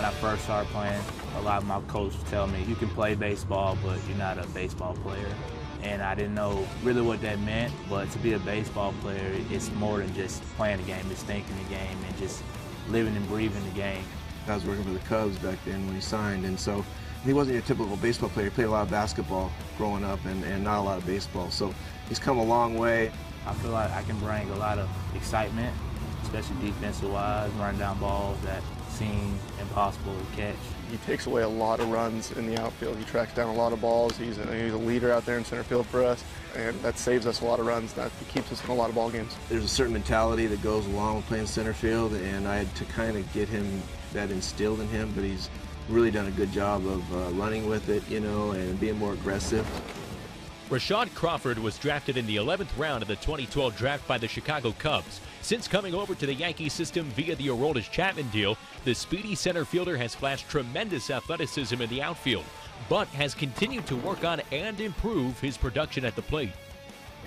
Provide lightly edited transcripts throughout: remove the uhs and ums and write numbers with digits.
I first started playing, a lot of my coaches tell me, you can play baseball, but you're not a baseball player. And I didn't know really what that meant, but to be a baseball player, it's more than just playing the game, it's thinking the game and just living and breathing the game. I was working for the Cubs back then when he signed, and so he wasn't your typical baseball player. He played a lot of basketball growing up and not a lot of baseball. So he's come a long way. I feel like I can bring a lot of excitement, especially defensive-wise, running down balls that seem impossible to catch. He takes away a lot of runs in the outfield. He tracks down a lot of balls. He's a leader out there in center field for us, and that saves us a lot of runs. That keeps us in a lot of ball games. There's a certain mentality that goes along with playing center field, and I had to kind of get him that instilled in him, but he's really done a good job of running with it, you know, and being more aggressive. Rashad Crawford was drafted in the 11th round of the 2012 draft by the Chicago Cubs. Since coming over to the Yankee system via the Aroldis Chapman deal, the speedy center fielder has flashed tremendous athleticism in the outfield, but has continued to work on and improve his production at the plate.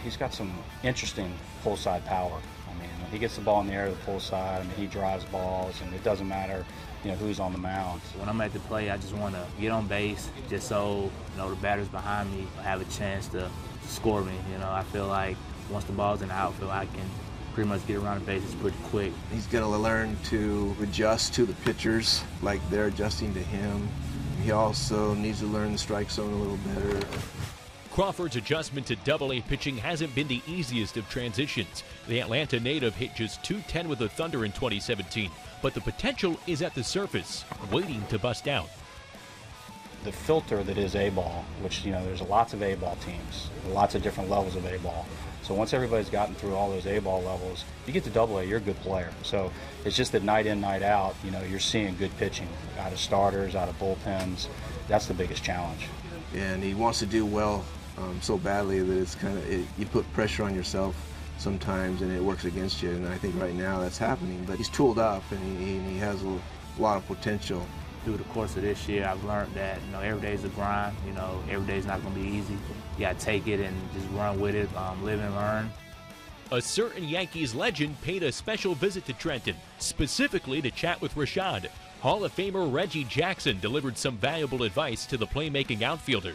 He's got some interesting pull side power. I mean, when he gets the ball in the air to the pull side, I mean, he drives balls, and it doesn't matter, you know, who's on the mound. When I'm at the plate, I just want to get on base just so, you know, the batters behind me have a chance to score me. You know, I feel like once the ball's in the outfield, I can pretty much get around the bases pretty quick. He's going to learn to adjust to the pitchers like they're adjusting to him. He also needs to learn the strike zone a little better. Crawford's adjustment to Double-A pitching hasn't been the easiest of transitions. The Atlanta native hit just .210 with the Thunder in 2017, but the potential is at the surface, waiting to bust out. The filter that is A-ball, which, you know, there's lots of A-ball teams, lots of different levels of A-ball. So once everybody's gotten through all those A-ball levels, you get to Double-A, you're a good player. So it's just that night in, night out, you know, you're seeing good pitching out of starters, out of bullpens. That's the biggest challenge. And he wants to do well so badly that it's kind of, you put pressure on yourself sometimes and it works against you. And I think right now that's happening. But he's tooled up and he has a lot of potential. Through the course of this year, I've learned that, you know, every day's a grind. You know, every day's not going to be easy. You got to take it and just run with it, live and learn. A certain Yankees legend paid a special visit to Trenton, specifically to chat with Rashad. Hall of Famer Reggie Jackson delivered some valuable advice to the playmaking outfielder.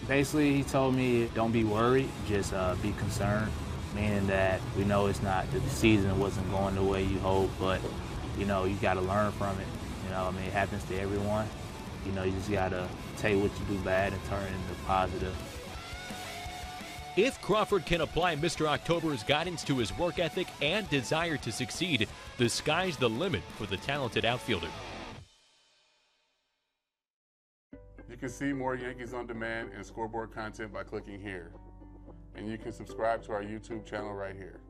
Basically, he told me, don't be worried, just be concerned, meaning that we know it's not, the season wasn't going the way you hope, but, you know, you got to learn from it. You know, I mean, it happens to everyone. You know, you just got to take what you do bad and turn it into positive. If Crawford can apply Mr. October's guidance to his work ethic and desire to succeed, the sky's the limit for the talented outfielder. You can see more Yankees On Demand and scoreboard content by clicking here. And you can subscribe to our YouTube channel right here.